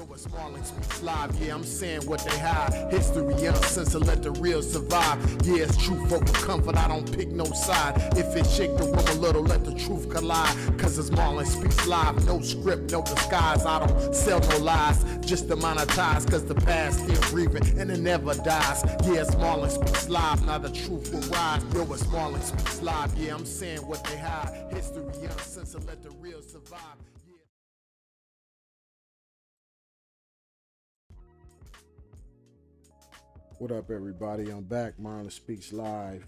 Yo, it's Marlon Speaks Live. Yeah, I'm saying what they hide. History uncensored, let the real survive. Yeah, it's truth over comfort, I don't pick no side. If it shake the room a little, let the truth collide. Cause it's Marlon Speaks Live. No script, no disguise. I don't sell no lies, just to monetize. Cause the past still breathing and it never dies. Yeah, it's Marlon Speaks Live. Now the truth will rise. Yo, it's Marlon Speaks Live. Yeah, I'm saying what they hide. History uncensored, let the real survive. What up, everybody? I'm back. Marlon Speaks Live.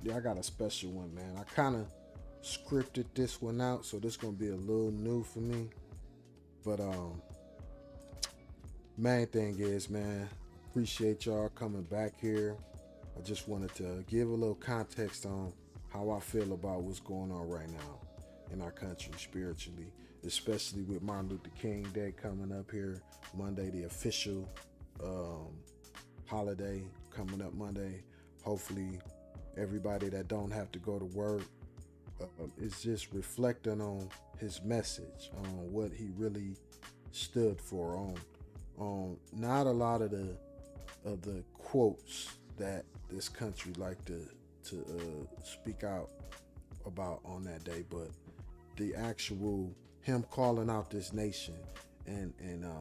Yeah, I got a special one, man. I kind of scripted this one out, so this gonna be a little new for me. But main thing is, man, appreciate y'all coming back here. I just wanted to give a little context on how I feel about what's going on right now in our country spiritually, especially with Martin Luther King Day coming up here Monday, the official holiday coming up Monday. Hopefully everybody that don't have to go to work is just reflecting on his message, on what he really stood for, on not a lot of the quotes that this country like to speak out about on that day, but the actual him calling out this nation and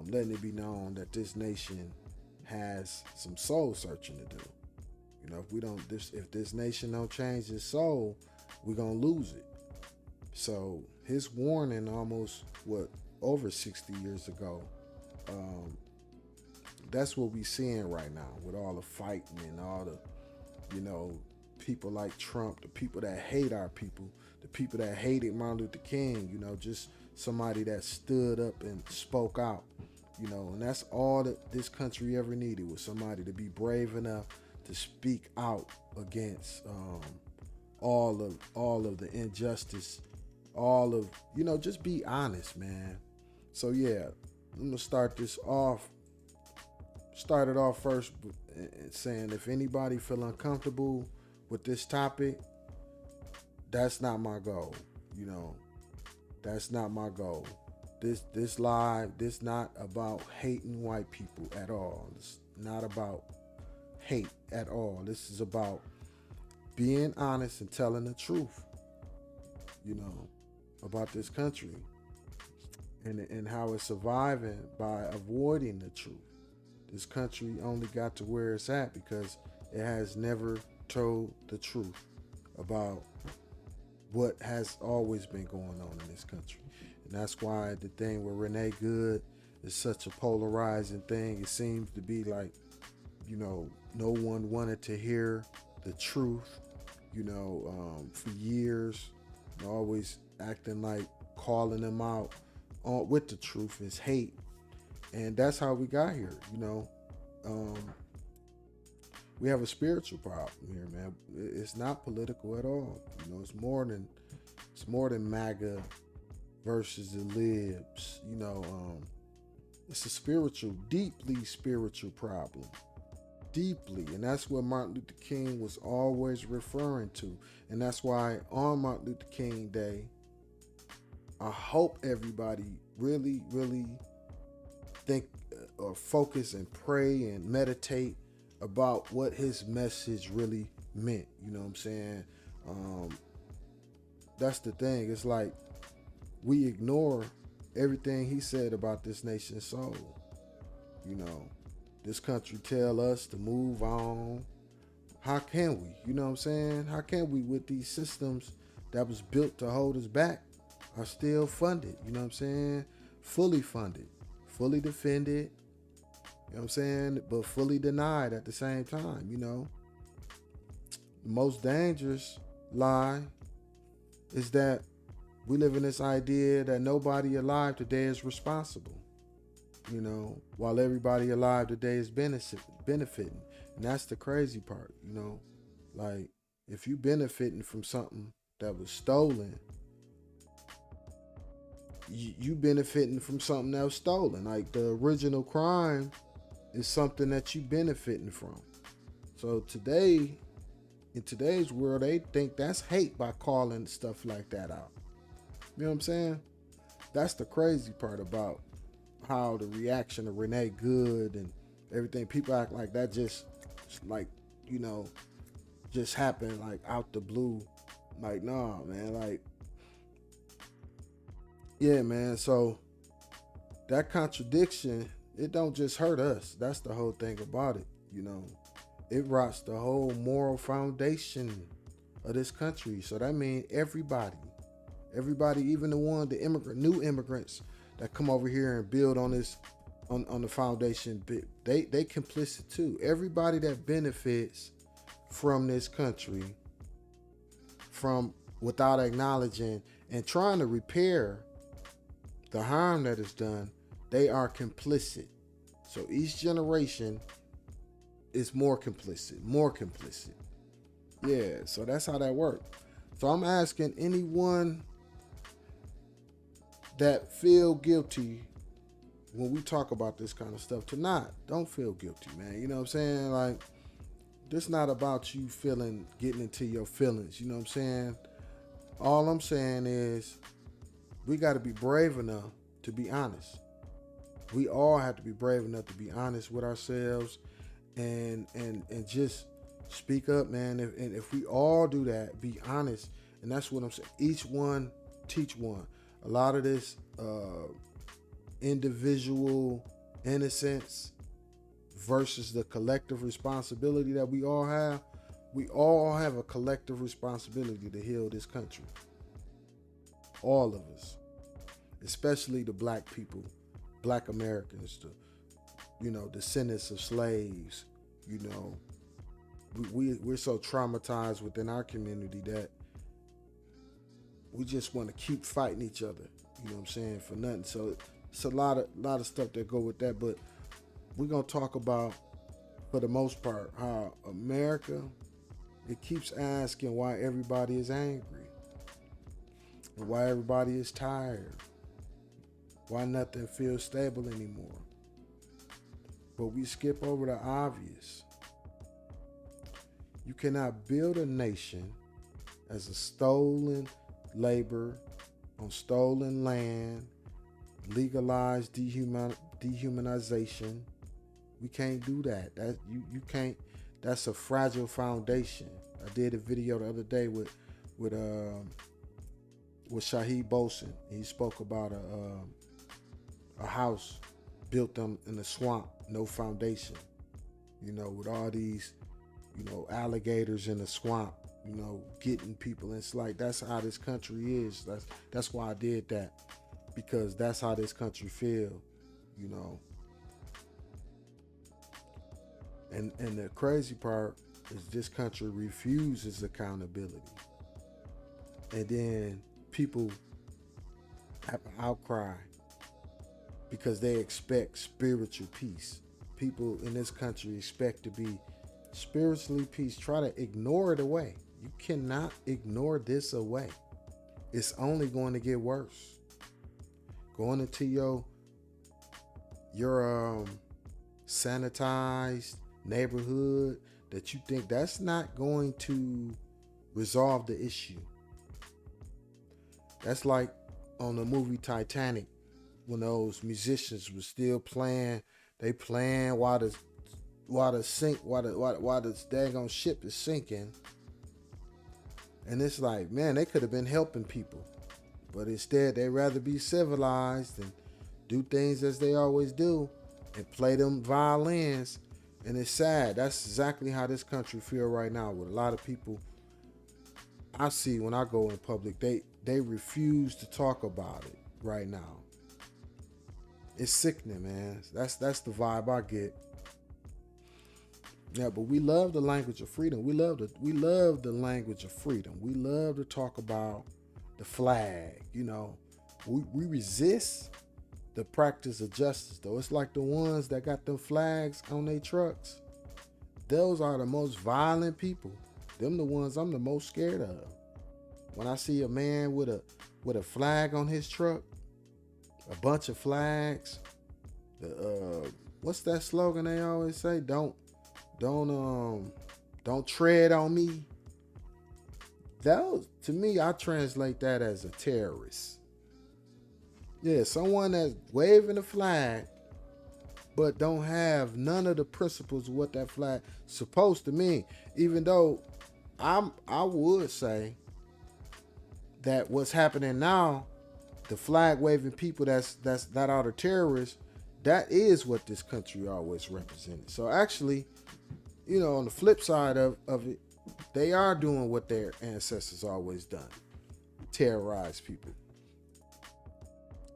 letting it be known that this nation has some soul searching to do. You know, if this nation don't change its soul, we're gonna lose it. So his warning almost over 60 years ago, that's what we seeing right now with all the fighting and all the, people like Trump, the people that hate our people, the people that hated Martin Luther King, just somebody that stood up and spoke out. And that's all that this country ever needed, was somebody to be brave enough to speak out against all of the injustice, just be honest, man. So yeah, I'm gonna start it off first saying, if anybody feel uncomfortable with this topic, that's not my goal. That's not my goal. This live, this not about hating white people at all. It's not about hate at all. This is about being honest and telling the truth, about this country and how it's surviving by avoiding the truth. This country only got to where it's at because it has never told the truth about what has always been going on in this country. And that's why the thing with Renee Good is such a polarizing thing. It seems to be like, no one wanted to hear the truth, for years, always acting like calling them out with the truth is hate. And that's how we got here, we have a spiritual problem here, man. It's not political at all. It's more than MAGA versus the libs. It's a deeply spiritual problem. Deeply. And that's what Martin Luther King was always referring to. And that's why on Martin Luther King Day, I hope everybody really, really think or focus and pray and meditate about what his message really meant. You know what I'm saying? That's the thing. It's like we ignore everything he said about this nation's soul. This country tell us to move on. How can we? You know what I'm saying? How can we, with these systems that was built to hold us back, are still funded? You know what I'm saying? Fully funded, fully defended. You know what I'm saying? But fully denied at the same time, The most dangerous lie is that we live in this idea that nobody alive today is responsible, while everybody alive today is benefiting. And that's the crazy part, Like, if you benefiting from something that was stolen, you benefiting from something that was stolen. Like, the original crime is something that you benefiting from. So today, in today's world, they think that's hate by calling stuff like that out. You know what I'm saying? That's the crazy part about how the reaction of Renee Good and everything, people act like that just like, you know, just happened like out the blue. Like, nah, man, like, yeah, man. So that contradiction, it don't just hurt us. That's the whole thing about it, you know. It rots the whole moral foundation of this country. So that means everybody, even the new immigrants that come over here and build on this, on the foundation, they complicit too. Everybody that benefits from this country, from without acknowledging and trying to repair the harm that is done, they are complicit. So each generation is more complicit. Yeah, so that's how that works. So I'm asking anyone that feel guilty when we talk about this kind of stuff to don't feel guilty, man. You know what I'm saying? Like, this not about you getting into your feelings. You know what I'm saying? All I'm saying is we got to be brave enough to be honest. We all have to be brave enough to be honest with ourselves and just speak up, man. And if we all do that, be honest, and that's what I'm saying. Each one teach one. A lot of this individual innocence versus the collective responsibility that we all have. We all have a collective responsibility to heal this country. All of us, especially the black people, black Americans, the descendants of slaves. You know, we're so traumatized within our community that we just want to keep fighting each other. You know what I'm saying? For nothing. So it's a lot of stuff that go with that. But we're gonna talk about, for the most part, how America, it keeps asking why everybody is angry and why everybody is tired, why nothing feels stable anymore. But we skip over the obvious. You cannot build a nation as a stolen labor on stolen land, legalized dehumanization. We can't do that. You can't. That's a fragile foundation. I did a video the other day with Shaheed Bolson. He spoke about a house built in the swamp, no foundation. You know, with all these, alligators in the swamp, getting people. And it's like, that's how this country is. That's why I did that, because that's how this country feel, And the crazy part is this country refuses accountability. And then people have an outcry because they expect spiritual peace. People in this country expect to be spiritually peace. Try to ignore it away. You cannot ignore this away. It's only going to get worse. Going into your sanitized neighborhood that you think, that's not going to resolve the issue. That's like on the movie Titanic, when those musicians were still playing. They playing while the daggone ship is sinking. And it's like, man, they could have been helping people, but instead they rather be civilized and do things as they always do and play them violins. And it's sad. That's exactly how this country feel right now, with a lot of people I see when I go in public. They refuse to talk about it right now. It's sickening, man. That's the vibe I get. Yeah, but we love the language of freedom. We love the language of freedom. We love to talk about the flag. We resist the practice of justice, though. It's like the ones that got them flags on their trucks. Those are the most violent people. Them the ones I'm the most scared of. When I see a man with a flag on his truck, a bunch of flags, what's that slogan they always say? Don't tread on me. Those, to me, I translate that as a terrorist. Yeah, someone that's waving the flag but don't have none of the principles of what that flag supposed to mean. Even though I would say that what's happening now, the flag waving people that are the terrorists, that is what this country always represented. So actually, on the flip side of it, they are doing what their ancestors always done. Terrorize people.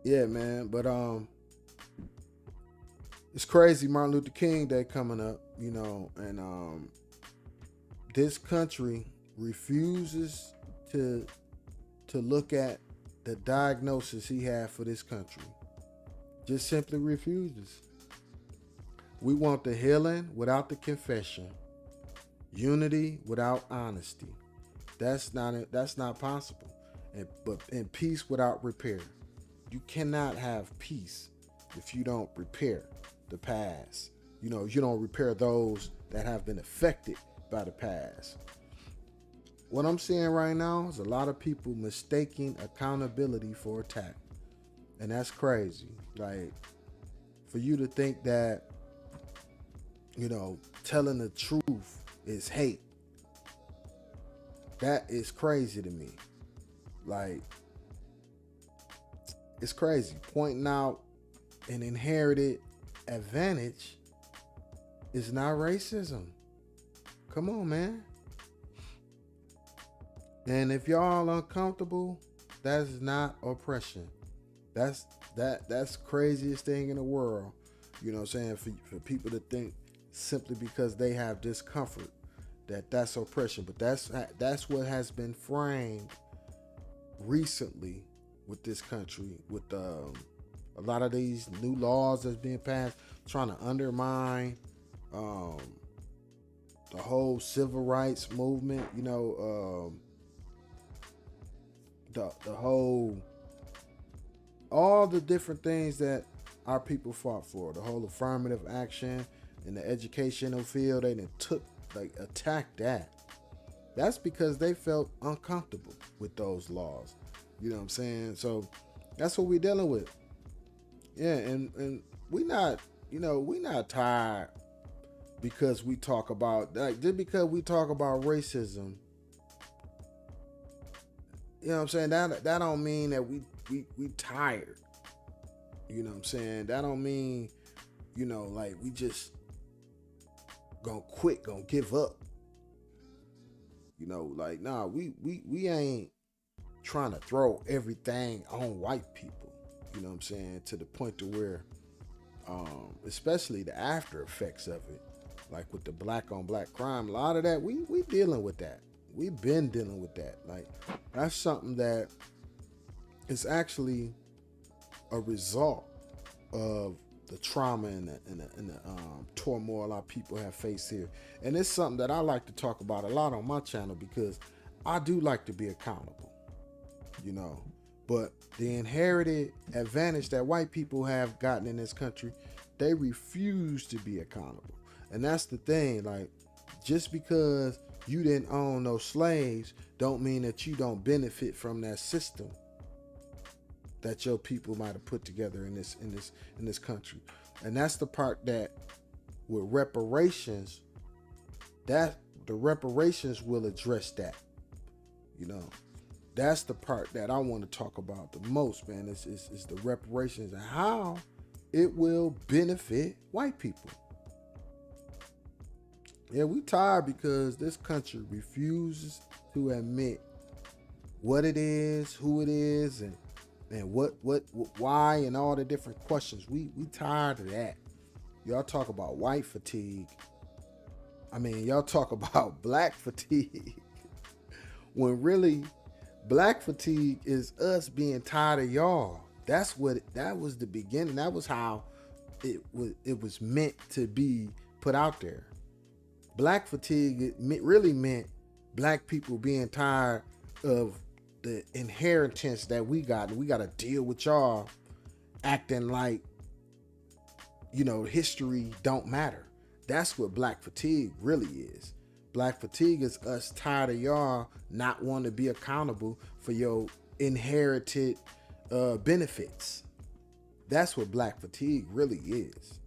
Yeah, man. But it's crazy. Martin Luther King Day coming up, and this country refuses to look at the diagnosis he had for this country. Just simply refuses. We want the healing without the confession, unity without honesty. That's not possible. And peace without repair. You cannot have peace if you don't repair the past. You don't repair those that have been affected by the past. What I'm seeing right now is a lot of people mistaking accountability for attack. And that's crazy. Like, for you to think that, telling the truth is hate. That is crazy to me. Like, it's crazy. Pointing out an inherited advantage is not racism. Come on, man. And if y'all uncomfortable, that's not oppression. That's craziest thing in the world. You know what I'm saying? For people to think simply because they have discomfort that's oppression. But that's what has been framed recently with this country, with a lot of these new laws that's being passed, trying to undermine the whole civil rights movement. The whole, all the different things that our people fought for, the whole affirmative action in the educational field, they attacked that. That's because they felt uncomfortable with those laws. You know what I'm saying? So that's what we're dealing with. Yeah, and we not tired because we talk about, just because we talk about racism. You know what I'm saying? That don't mean that we tired. You know what I'm saying? That don't mean, we just gonna quit, gonna give up. Nah, we ain't trying to throw everything on white people. You know what I'm saying? To the point to where, especially the after effects of it, like with the black on black crime, a lot of that, we dealing with that. We've been dealing with that. Like, that's something that is actually a result of the trauma and the turmoil our people have faced here. And it's something that I like to talk about a lot on my channel because I do like to be accountable, But the inherited advantage that white people have gotten in this country, they refuse to be accountable. And that's the thing. Like, just because you didn't own no slaves don't mean that you don't benefit from that system that your people might have put together in this country. And that's the part that with reparations, that the reparations will address that. That's the part that I want to talk about the most, man. Is the reparations and how it will benefit white people. Yeah, we tired because this country refuses to admit what it is, who it is, and what why, and all the different questions. We tired of that. Y'all talk about white fatigue. I mean, y'all talk about black fatigue. When really, black fatigue is us being tired of y'all. That was the beginning. That was how it was meant to be put out there. Black fatigue really meant black people being tired of the inheritance that we got. We got to deal with y'all acting like, history don't matter. That's what black fatigue really is. Black fatigue is us tired of y'all not wanting to be accountable for your inherited benefits. That's what black fatigue really is.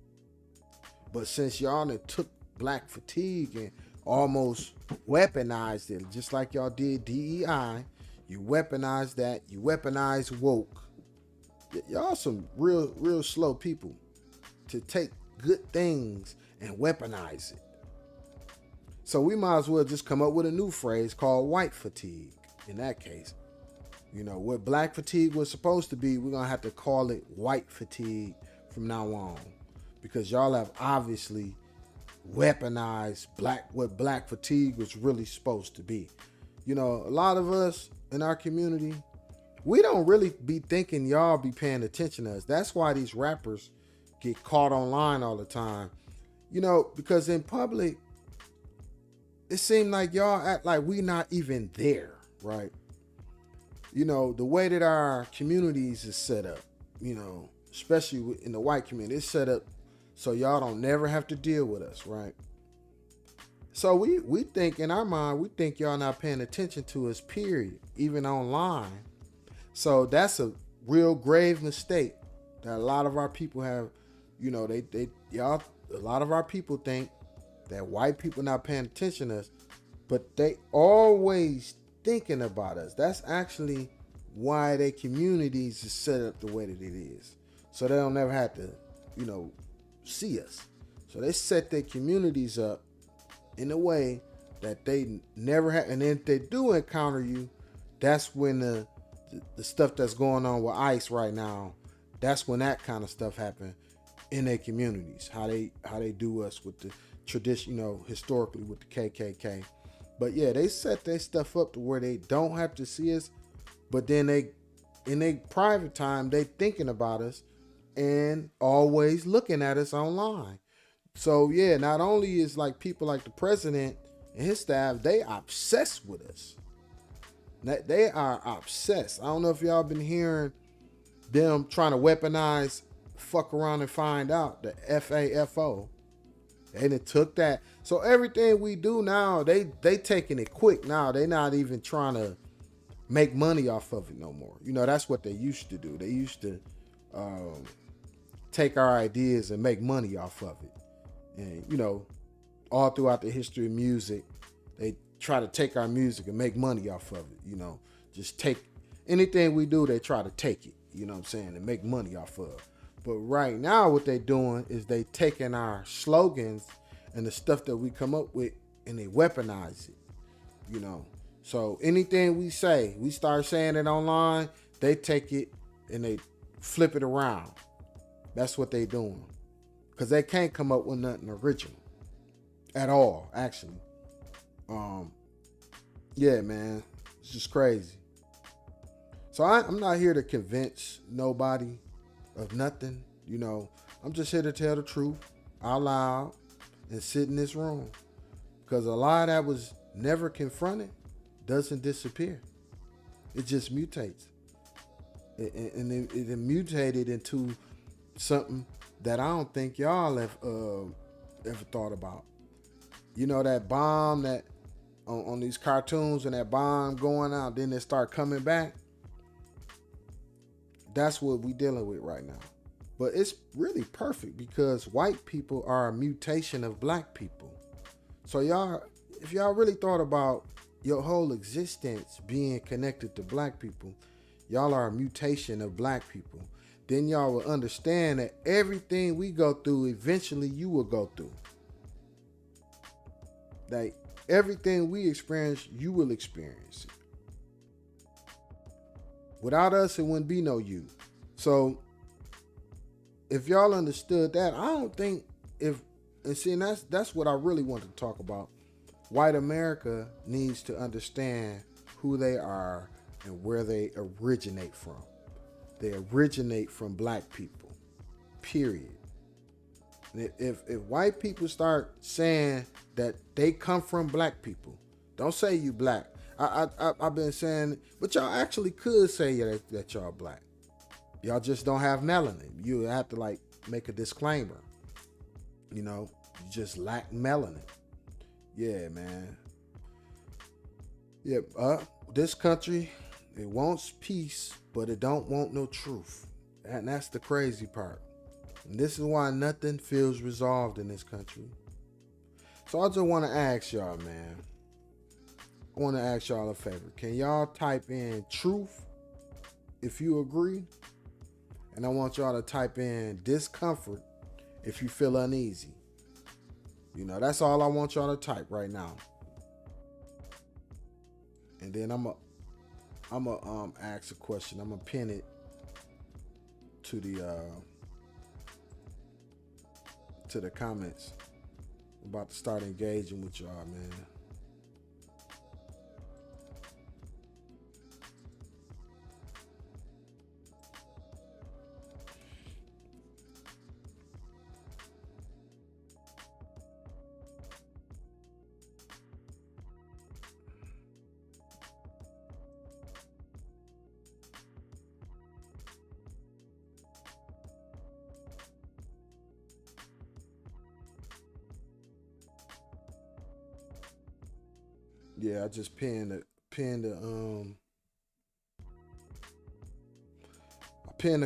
But since y'all done took black fatigue and almost weaponized it, just like y'all did DEI, you weaponized that, you weaponized woke. Y'all some real slow people to take good things and weaponize it. So we might as well just come up with a new phrase called white fatigue in that case. You know, what black fatigue was supposed to be, we're going to have to call it white fatigue from now on. Because y'all have obviously weaponized what black fatigue was really supposed to be. You know, a lot of us in our community, we don't really be thinking y'all be paying attention to us. That's why these rappers get caught online all the time. You know, because in public, it seemed like y'all act like we not even there, right? You know, the way that our communities is set up, you know, especially in the white community, it's set up so y'all don't never have to deal with us, right? So we think in our mind, we think y'all not paying attention to us, period, even online. So that's a real grave mistake that a lot of our people have. You know, a lot of our people think that white people not paying attention to us, but they always thinking about us. That's actually why their communities is set up the way that it is. So they don't never have to, you know, see us. So they set their communities up in a way that they never have. And then if they do encounter you, that's when the stuff that's going on with ICE right now, that's when that kind of stuff happen in their communities. How they do us with the tradition, you know, historically with the KKK. But yeah, they set their stuff up to where they don't have to see us, but then they, in their private time, they thinking about us and always looking at us online. So yeah, not only is like people like the president and his staff, they obsessed with us. They are obsessed. I don't know if y'all been hearing them trying to weaponize fuck around and find out, the FAFO. They done took that. So everything we do now, they taking it quick now. They not even trying to make money off of it no more. You know, that's what they used to do. They used to take our ideas and make money off of it. And, you know, all throughout the history of music, they try to take our music and make money off of it. You know, just take anything we do, they try to take it, you know what I'm saying, and make money off of. But right now, what they doing is they taking our slogans and the stuff that we come up with and they weaponize it, you know. So anything we say, we start saying it online, they take it and they flip it around. That's what they doing. Because they can't come up with nothing original at all, actually. Yeah, man, it's just crazy. So I'm not here to convince nobody of nothing, you know. I'm just here to tell the truth out loud and sit in this room. Because a lie that was never confronted doesn't disappear. It just mutates. And it mutated into something that I don't think y'all have ever thought about. You know, that bomb that on these cartoons and that bomb going out, then they start coming back. That's what we dealing with right now. But it's really perfect because white people are a mutation of black people. So y'all, if y'all really thought about your whole existence being connected to black people, y'all are a mutation of black people. Then y'all will understand that everything we go through, eventually you will go through. Like everything we experience, you will experience it. Without us, it wouldn't be no you. So if y'all understood that, I don't think that's what I really want to talk about. White America needs to understand who they are and where they originate from. They originate from black people, period. And if white people start saying that they come from black people, don't say you black. I've been saying, but y'all actually could say that y'all black. Y'all just don't have melanin. You have to like make a disclaimer. You know, you just lack melanin. Yeah, man. Yeah, this country, it wants peace, but it don't want no truth. And that's the crazy part. And this is why nothing feels resolved in this country. So I just want to ask y'all, man. I want to ask y'all a favor. Can y'all type in truth if you agree? And I want y'all to type in discomfort if you feel uneasy. That's all I want y'all to type right now. And then I'm gonna ask a question. I'm gonna pin it to the comments. I'm about to start engaging with y'all, man. Yeah, I just pinned the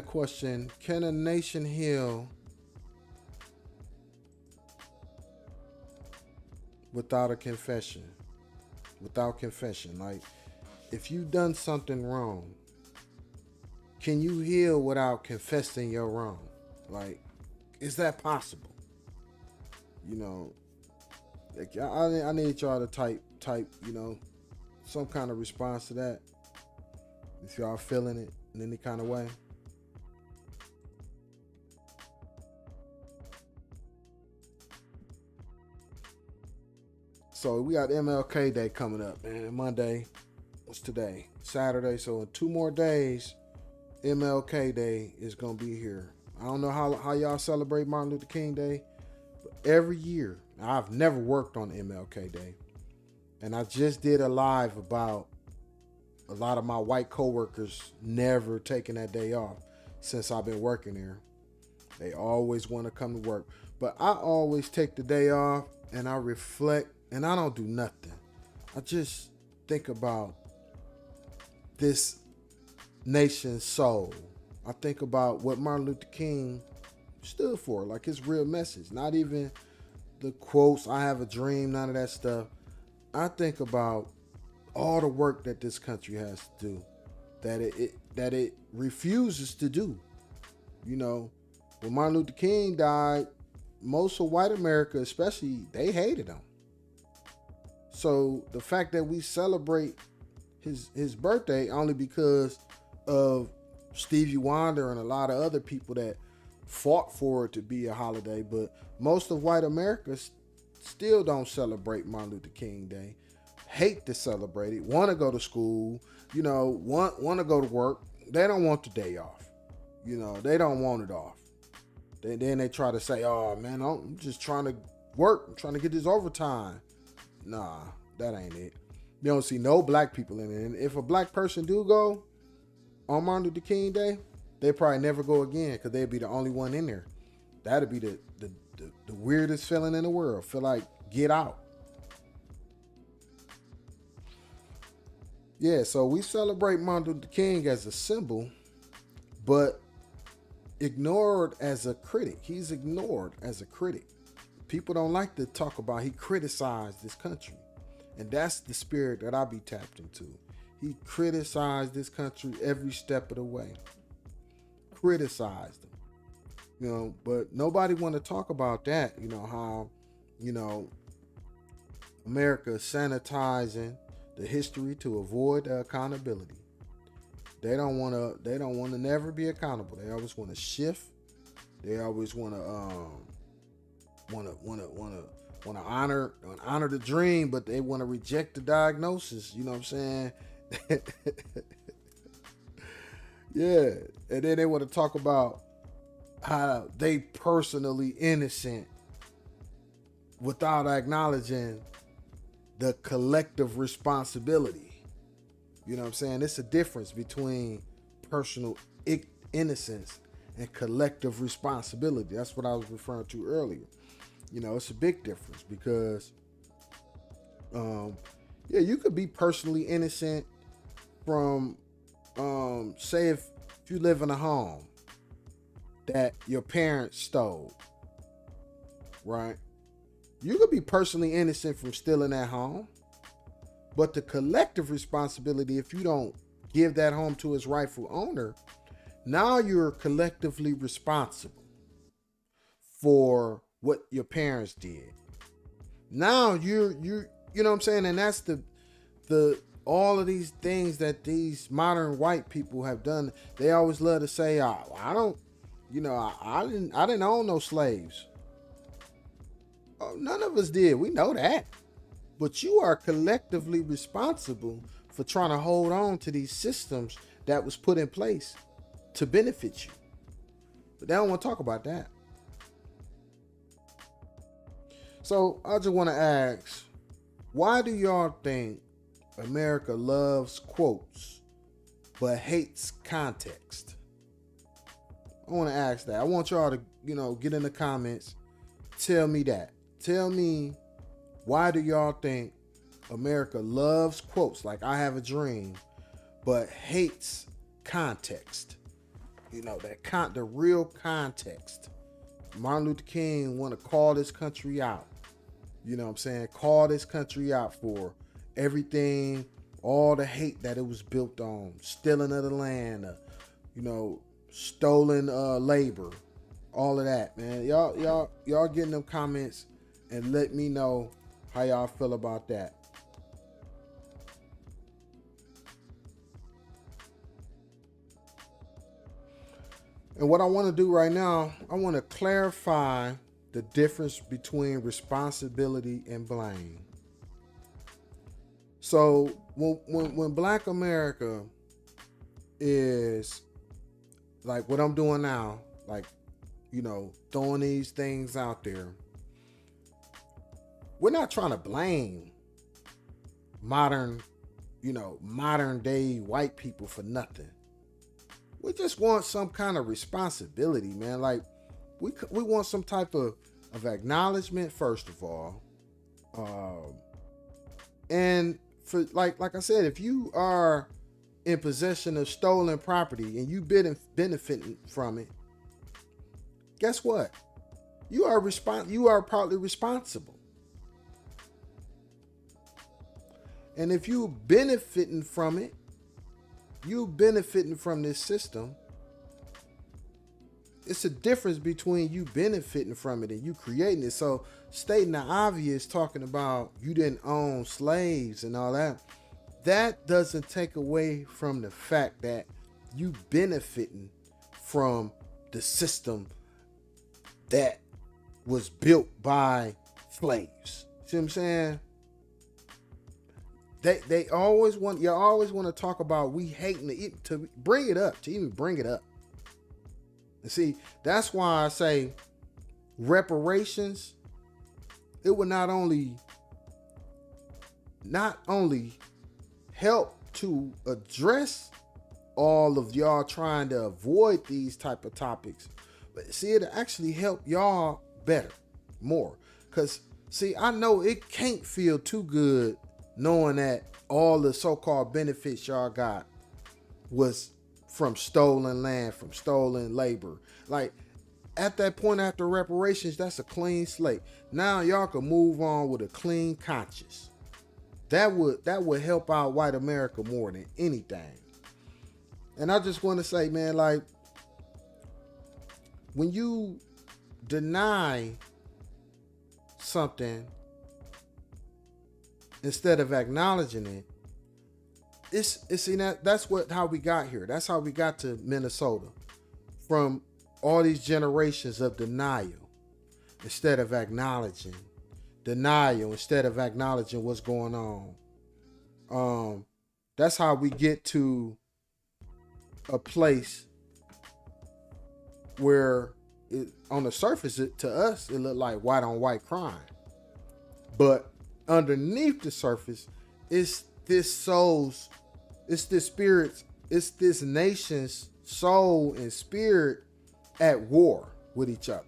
question. Can a nation heal without a confession? Without confession. Like, if you've done something wrong, can you heal without confessing your wrong? Like, is that possible? Like, I need y'all to type, some kind of response to that. If y'all feeling it in any kind of way. So we got MLK Day coming up, man. Monday. What's today? Saturday. So in 2 more days, MLK Day is gonna be here. I don't know how y'all celebrate Martin Luther King Day, but every year, I've never worked on MLK Day. And I just did a live about a lot of my white coworkers never taking that day off since I've been working there. They always want to come to work. But I always take the day off and I reflect and I don't do nothing. I just think about this nation's soul. I think about what Martin Luther King stood for, like his real message. Not even the quotes, I have a dream, none of that stuff. I think about all the work that this country has to do, that it refuses to do. When Martin Luther King died, most of white America, especially, they hated him. So the fact that we celebrate his birthday only because of Stevie Wonder and a lot of other people that fought for it to be a holiday, but most of white America still don't celebrate Martin Luther King Day. Hate to celebrate it. Want to go to school. Want to go to work. They don't want the day off. They don't want it off. Then they try to say, "Oh man, I'm just trying to work. I'm trying to get this overtime." Nah, that ain't it. You don't see no black people in it. And if a black person do go on Martin Luther King Day, they probably never go again because they'd be the only one in there. That'd be the weirdest feeling in the world. Feel like get out. Yeah, so we celebrate Martin Luther King as a symbol, but ignored as a critic. He's ignored as a critic. People don't like to talk about he criticized this country. And that's the spirit that I be tapped into. He criticized this country every step of the way. Criticized them. But nobody want to talk about that. How, America is sanitizing the history to avoid accountability. They don't want to never be accountable. They always want to shift. They always want to honor the dream, but they want to reject the diagnosis. You know what I'm saying? Yeah. And then they want to talk about how they personally innocent without acknowledging the collective responsibility. You know what I'm saying? It's a difference between personal innocence and collective responsibility. That's what I was referring to earlier. It's a big difference because, you could be personally innocent from, say if you live in a home that your parents stole, right? You could be personally innocent from stealing that home, but the collective responsibility, if you don't give that home to its rightful owner, now you're collectively responsible for what your parents did. Now you know what I'm saying? And that's the all of these things that these modern white people have done. They always love to say, "Oh, I don't, I didn't own no slaves." Oh, none of us did. We know that. But you are collectively responsible for trying to hold on to these systems that was put in place to benefit you. But they don't want to talk about that. So I just want to ask, why do y'all think America loves quotes but hates context? I want to ask that. I want y'all to, get in the comments. Tell me that. Tell me, why do y'all think America loves quotes like "I have a dream" but hates context? The real context. Martin Luther King want to call this country out. You know what I'm saying? Call this country out for everything, all the hate that it was built on, stealing of the land, stolen labor, all of that, man. Y'all get in them comments and let me know how y'all feel about that. And what I want to do right now, I want to clarify the difference between responsibility and blame. So when Black America is like what I'm doing now, like, throwing these things out there, we're not trying to blame modern day white people for nothing. We just want some kind of responsibility, man. Like we want some type of acknowledgement, first of all. And for like I said, if you are in possession of stolen property and you benefiting from it, guess what? You are partly responsible. And if you benefiting from it, you benefiting from this system, it's a difference between you benefiting from it and you creating it. So stating the obvious, talking about you didn't own slaves and all that, that doesn't take away from the fact that you benefiting from the system that was built by slaves. See what I'm saying? They always want, you always want to talk about we hating to bring it up, to even bring it up. And see, that's why I say reparations, it would not only help to address all of y'all trying to avoid these type of topics, but see, it actually help y'all better, more. Because see, I know it can't feel too good knowing that all the so-called benefits y'all got was from stolen land, from stolen labor. Like at that point after reparations, that's a clean slate. Now y'all can move on with a clean conscience. That would help out white America more than anything. And I just want to say, man, like when you deny something instead of acknowledging it, that's how we got here. That's how we got to Minnesota, from all these generations of denial instead of acknowledging what's going on. That's how we get to a place where on the surface, to us, it looked like white on white crime. But underneath the surface, it's this spirit, it's this nation's soul and spirit at war with each other.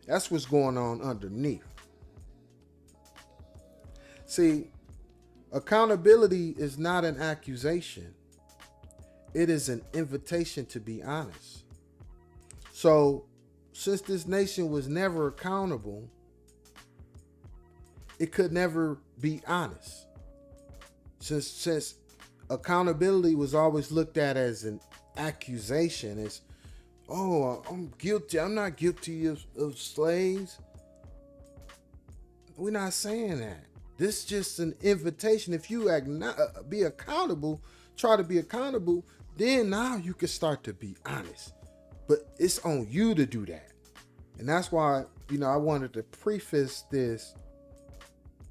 That's what's going on underneath. See, accountability is not an accusation. It is an invitation to be honest. So since this nation was never accountable, it could never be honest. Since accountability was always looked at as an accusation, as, oh, I'm guilty. I'm not guilty of slaves. We're not saying that. This is just an invitation. If you be accountable, try to be accountable, then now you can start to be honest. But it's on you to do that. And that's why, I wanted to preface this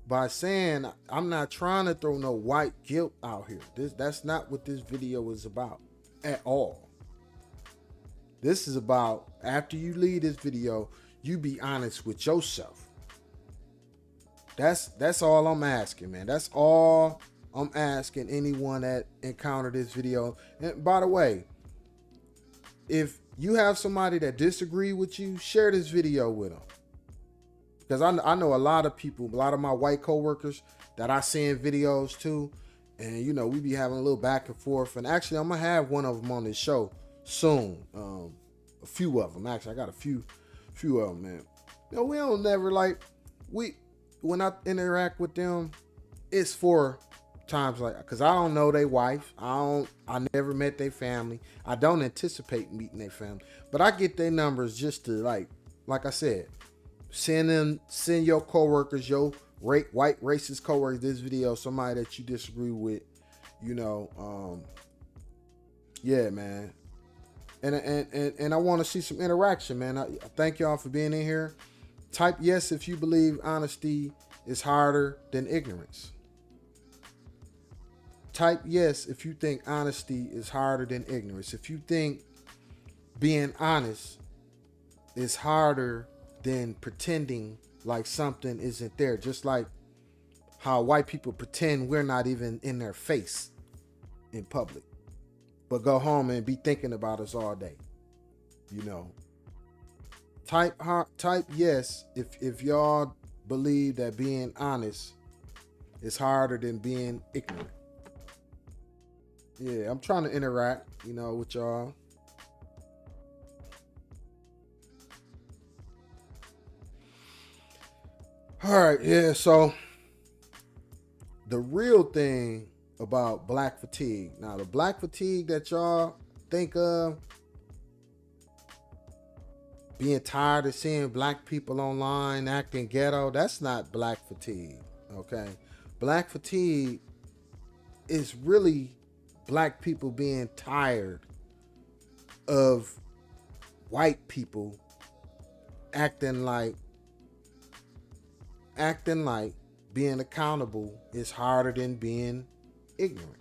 by saying I'm not trying to throw no white guilt out here. That's not what this video is about at all. This is about, after you leave this video, you be honest with yourself. That's all I'm asking, man. That's all I'm asking anyone that encountered this video. And by the way, if you have somebody that disagree with you, share this video with them. Because I know a lot of people, a lot of my white coworkers that I send videos to, and we be having a little back and forth. And actually, I'm gonna have one of them on this show soon. A few of them, actually. I got a few of them, man. We don't never when I interact with them, it's for times like, because I don't know their wife. I never met their family. I don't anticipate meeting their family. But I get their numbers just to like I said, send your coworkers, your white racist coworkers this video, somebody that you disagree with, yeah, man. And I want to see some interaction, man. I thank y'all for being in here. Type yes if you believe honesty is harder than ignorance. Type yes if you think honesty is harder than ignorance. If you think being honest is harder than pretending like something isn't there. Just like how white people pretend we're not even in their face in public, but go home and be thinking about us all day. Type yes if y'all believe that being honest is harder than being ignorant. Yeah, I'm trying to interact, with y'all. All right, yeah, so the real thing about black fatigue. Now, the black fatigue that y'all think of, being tired of seeing black people online acting ghetto, that's not black fatigue, okay? Black fatigue is really black people being tired of white people acting like being accountable is harder than being ignorant.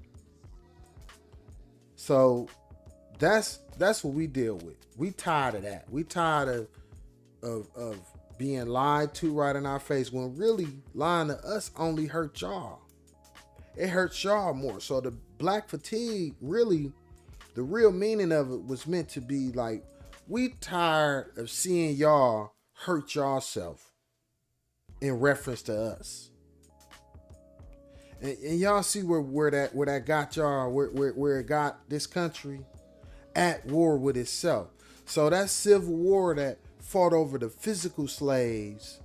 So that's what we deal with. We tired of that. We tired of being lied to right in our face, when really lying to us only hurt y'all. It hurts y'all more. So the black fatigue, really, the real meaning of it was meant to be like, we tired of seeing y'all hurt yourself in reference to us. And y'all see where that got y'all, where it got this country at war with itself. So that civil war that fought over the physical slaves,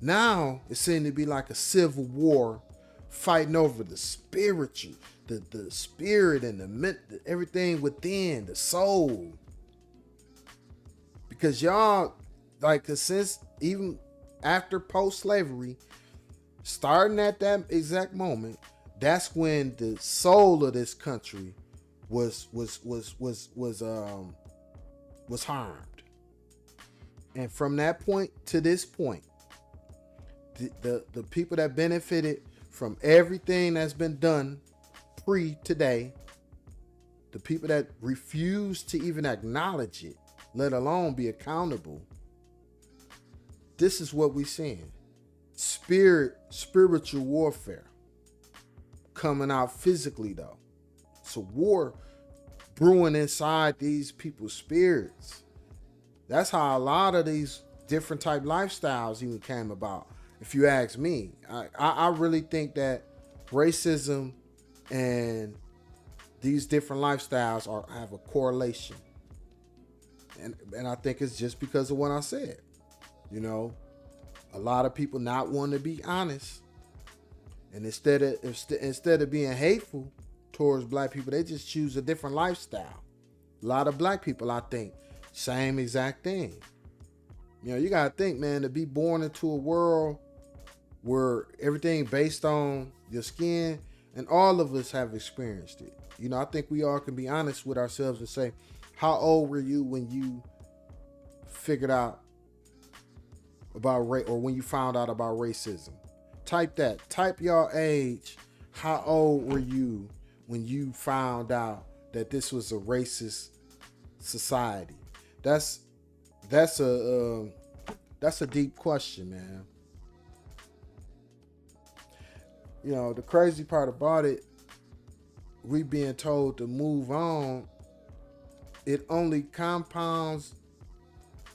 now it seemed to be like a civil war fighting over the spiritual, the spirit and the everything within the soul. Because y'all, since even after post-slavery, starting at that exact moment, that's when the soul of this country was harmed. And from that point to this point, the people that benefited from everything that's been done pre-today, the people that refuse to even acknowledge it, let alone be accountable, this is what we're seeing. Spiritual warfare coming out physically, though. It's a war brewing inside these people's spirits. That's how a lot of these different type lifestyles even came about. If you ask me, I really think that racism and these different lifestyles have a correlation. and I think it's just because of what I said. You know, a lot of people not wanting to be honest, and instead of being hateful towards black people, they just choose a different lifestyle. A lot of black people, I think, same exact thing. You know, you gotta think, man, to be born into a world where everything based on your skin, and all of us have experienced it. You know, I think we all can be honest with ourselves and say, how old were you when you figured out about race, or when you found out about racism? Type that. Type your age. How old were you when you found out that this was a racist society? That's a deep question, man. You know, the crazy part about it, we being told to move on, it only compounds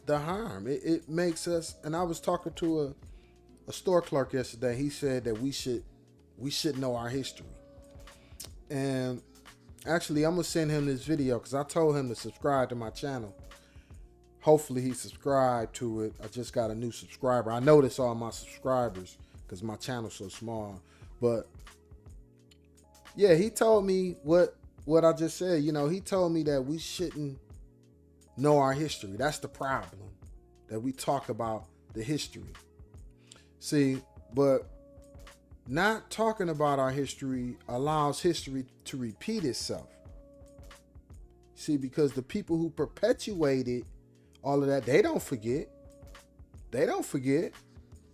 the harm. It makes us, and I was talking to a store clerk yesterday. He said that we should know our history. And actually, I'm gonna send him this video because I told him to subscribe to my channel. Hopefully he subscribed to it. I just got a new subscriber. I noticed all my subscribers because my channel's so small. But yeah, he told me what I just said. You know, he told me that we shouldn't know our history. That's the problem, that we talk about the history. See, but not talking about our history allows history to repeat itself. See, because the people who perpetuated all of that, they don't forget. They don't forget.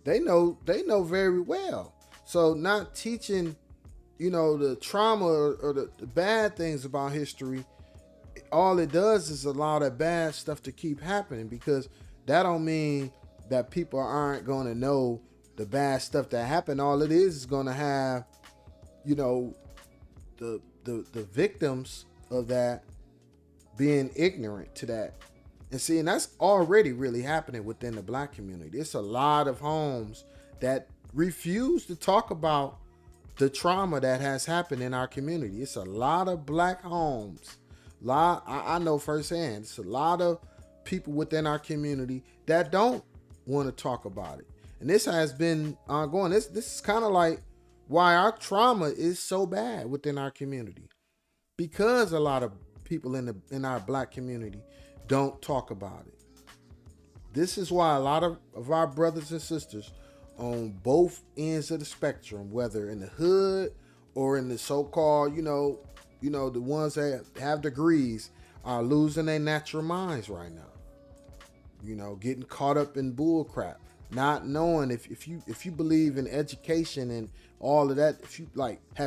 They know very well. So not teaching, you know, the trauma or the bad things about history, all it does is allow that bad stuff to keep happening, because that don't mean that people aren't going to know the bad stuff that happened. All it is going to have, you know, the victims of that being ignorant to that. And see, and that's already really happening within the black community. It's a lot of homes that refuse to talk about the trauma that has happened in our community. It's a lot of black homes. I know firsthand. It's a lot of people within our community that don't want to talk about it. And this has been ongoing. This is kind of like why our trauma is so bad within our community, because a lot of people in our black community don't talk about it. This is why a lot of our brothers and sisters on both ends of the spectrum, whether in the hood or in the so-called, you know, the ones that have degrees, are losing their natural minds right now. You know, getting caught up in bull crap, not knowing if you believe in education and all of that, if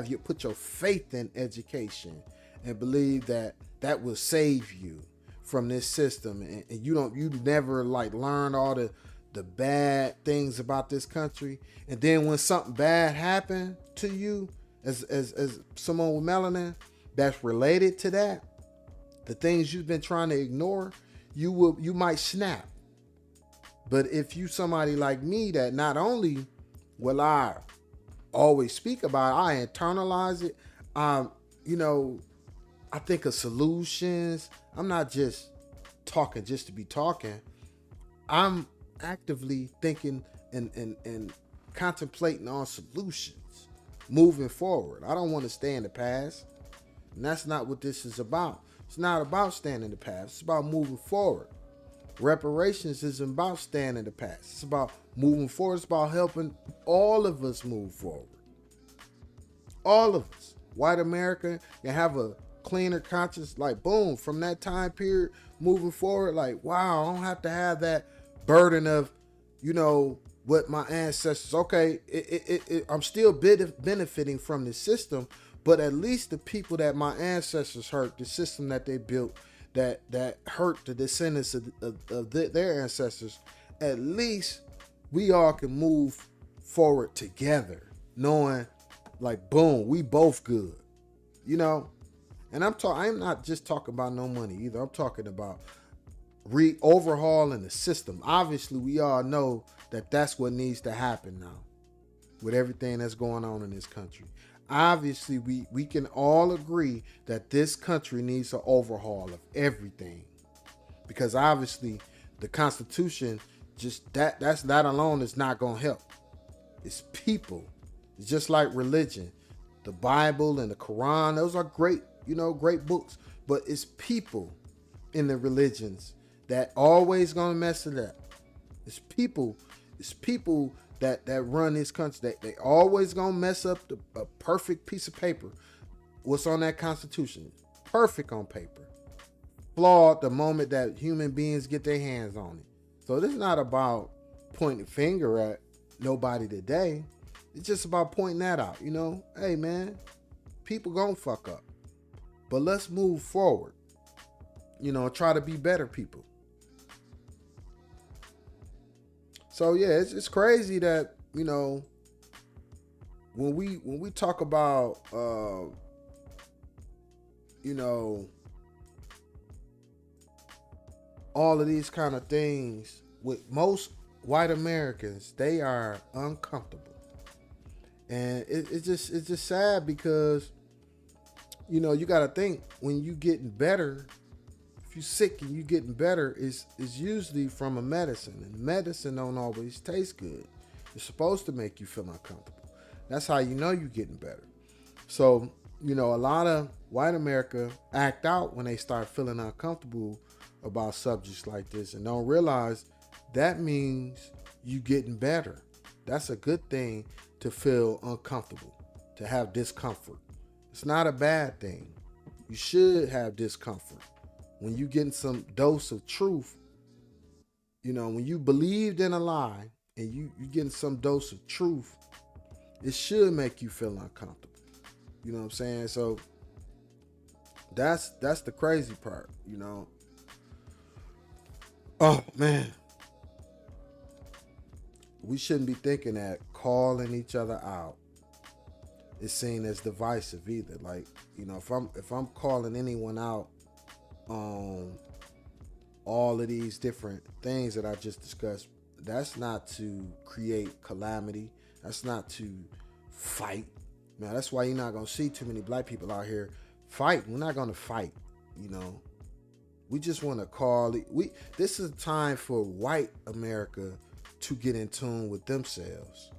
you put your faith in education and believe that will save you from this system, and you never learn all the bad things about this country, and then when something bad happened to you as someone with melanin that's related to that, the things you've been trying to ignore, you might snap. But if you somebody like me, that not only will I always speak about it, I internalize it. You know, I think of solutions. I'm not just talking just to be talking. I'm actively thinking and contemplating on solutions moving forward. I don't want to stay in the past. And that's not what this is about. It's not about staying in the past. It's about moving forward. Reparations isn't about staying in the past. It's about moving forward. It's about helping all of us move forward. All of us. White America can have a cleaner conscience, boom, from that time period moving forward. Wow, I don't have to have that burden of, what my ancestors. Okay, I'm still benefiting from the system, but at least the people that my ancestors hurt, the system that they built, that hurt the descendants of their ancestors, at least we all can move forward together, knowing boom, we both good, And I'm not just talking about no money either. I'm talking about overhauling the system. Obviously, we all know that that's what needs to happen now with everything that's going on in this country. Obviously, we can all agree that this country needs an overhaul of everything. because obviously the Constitution, just that alone is not gonna help. It's people. It's just like religion. The Bible and the Quran, those are great, great books. But it's people in the religions that always gonna mess it up. It's people that run this country. They always gonna mess up a perfect piece of paper. What's on that Constitution? Perfect on paper. Flawed the moment that human beings get their hands on it. So this is not about pointing a finger at nobody today. It's just about pointing that out. Hey man, people gonna fuck up. But let's move forward. Try to be better people. So yeah, it's crazy that, when we talk about all of these kind of things, with most white Americans, they are uncomfortable. And it's just sad because, you got to think, when you getting better, if you're sick and you getting better, is usually from a medicine. And medicine don't always taste good. It's supposed to make you feel uncomfortable. That's how you know you're getting better. So, a lot of white America act out when they start feeling uncomfortable about subjects like this and don't realize that means you getting better. That's a good thing, to feel uncomfortable, to have discomfort. It's not a bad thing. You should have discomfort. When you getting some dose of truth, when you believed in a lie and you getting some dose of truth, it should make you feel uncomfortable. You know what I'm saying? So that's the crazy part, Oh man. We shouldn't be thinking that calling each other out is seen as divisive either. Like, if I'm calling anyone out on all of these different things that I just discussed, that's not to create calamity. That's not to fight. Now, that's why you're not going to see too many black people out here fighting. We're not going to fight, We just want to call it. This is a time for white America to get in tune with themselves.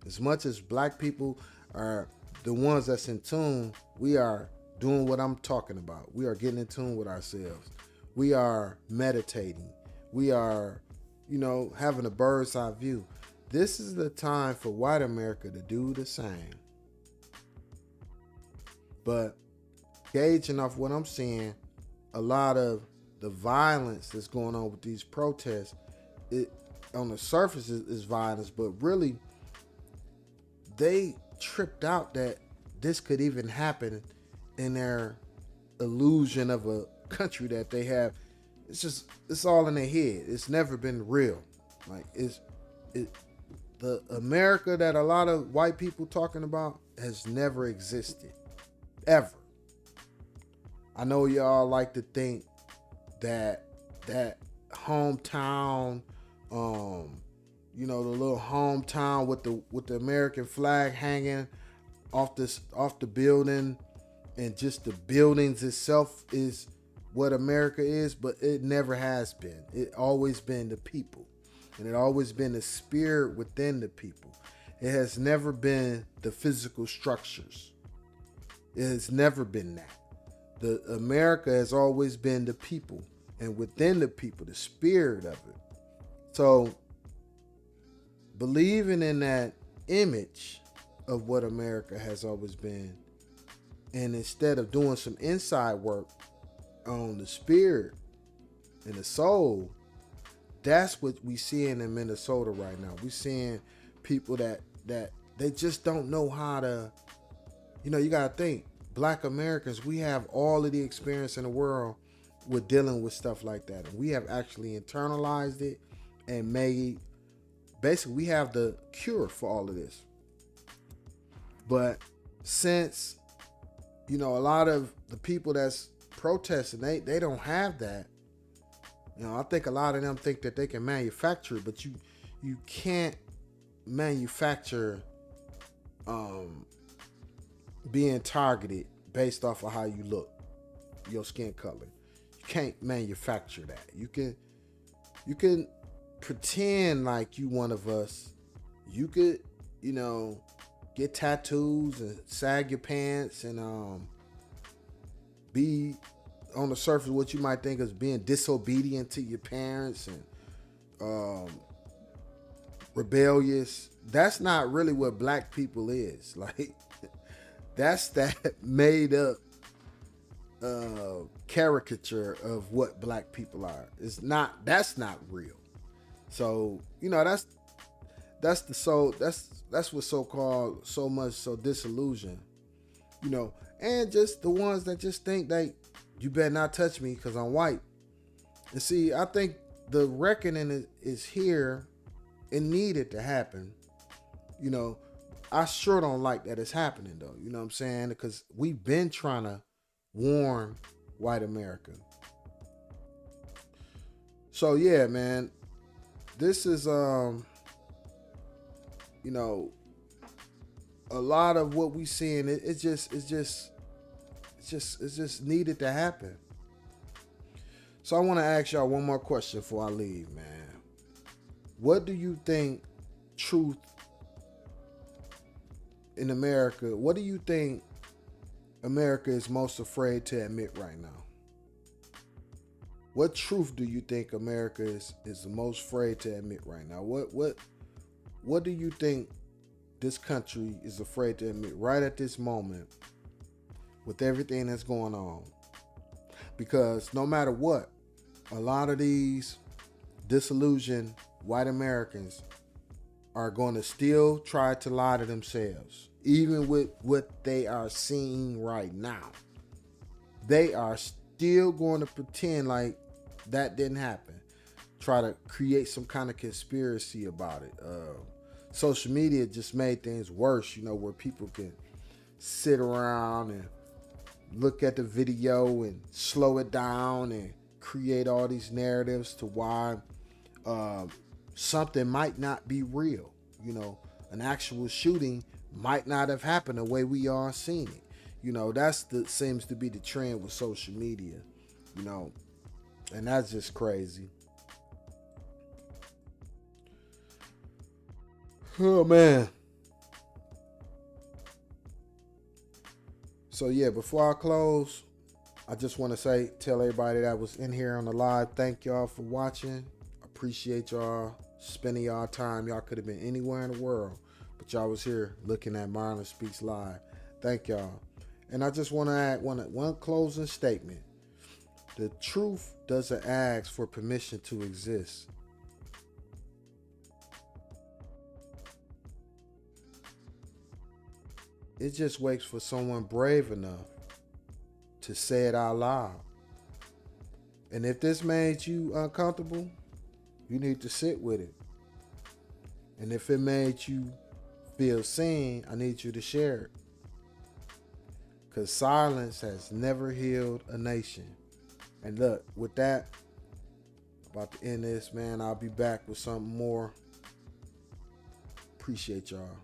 As much as black people are the ones that's in tune, we are doing what I'm talking about. We are getting in tune with ourselves. We are meditating. We are, having a bird's eye view. This is the time for white America to do the same. But gauging off what I'm seeing, a lot of the violence that's going on with these protests, it on the surface is violence, but really they tripped out that this could even happen in their illusion of a country that they have. It's all in their head. It's never been real. Like the America that a lot of white people talking about has never existed, ever. I know y'all like to think that hometown, the little hometown with the American flag hanging off the building, and just the buildings itself is what America is, but it never has been. It always been the people, and it always been the spirit within the people. It has never been the physical structures. It has never been that. The America has always been the people, and within the people, the spirit of it. So believing in that image of what America has always been, and instead of doing some inside work on the spirit and the soul, that's what we seeing in Minnesota right now. We seeing people that they just don't know how to, you gotta think, Black Americans, we have all of the experience in the world with dealing with stuff like that. And we have actually internalized it and basically we have the cure for all of this. But since, a lot of the people that's protesting, they don't have that. I think a lot of them think that they can manufacture it, but you can't manufacture being targeted based off of how you look, your skin color. You can't manufacture that. You can pretend like you one of us. You could, you know, get tattoos and sag your pants and be on the surface what you might think is being disobedient to your parents and rebellious. That's not really what black people is. Like, that's that made up caricature of what black people are. It's not. That's not real. So that's what's so called so much so disillusion. And just the ones that just think that you better not touch me because I'm white. And see, I think the reckoning is here. It needed to happen. I sure don't like that it's happening though. You know what I'm saying? Because we've been trying to warn white America. So yeah, man, this is a lot of what we seeing. It's just needed to happen. So I want to ask y'all one more question before I leave, man. What do you think truth in America? What do you think America is most afraid to admit right now? What truth do you think America is the most afraid to admit right now? What do you think this country is afraid to admit right at this moment with everything that's going on? Because no matter what, a lot of these disillusioned white Americans are going to still try to lie to themselves, even with what they are seeing right now. They are still going to pretend like that didn't happen. Try to create some kind of conspiracy about it. Social media just made things worse, where people can sit around and look at the video and slow it down and create all these narratives to why something might not be real. An actual shooting might not have happened the way we are seeing it. Seems to be the trend with social media, and that's just crazy. Oh man. So yeah, before I close, I just want to tell everybody that was in here on the live, thank y'all for watching. Appreciate y'all spending y'all time. Y'all could have been anywhere in the world, but y'all was here looking at Marlon Speaks Live. Thank y'all. And I just want to add one closing statement. The truth doesn't ask for permission to exist. It just waits for someone brave enough to say it out loud. And if this made you uncomfortable, you need to sit with it. And if it made you feel seen, I need you to share it. Because silence has never healed a nation. And look, with that, about to end this, man. I'll be back with something more. Appreciate y'all.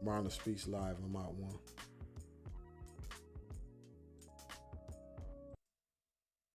Marlon Speaks Live. I'm out one.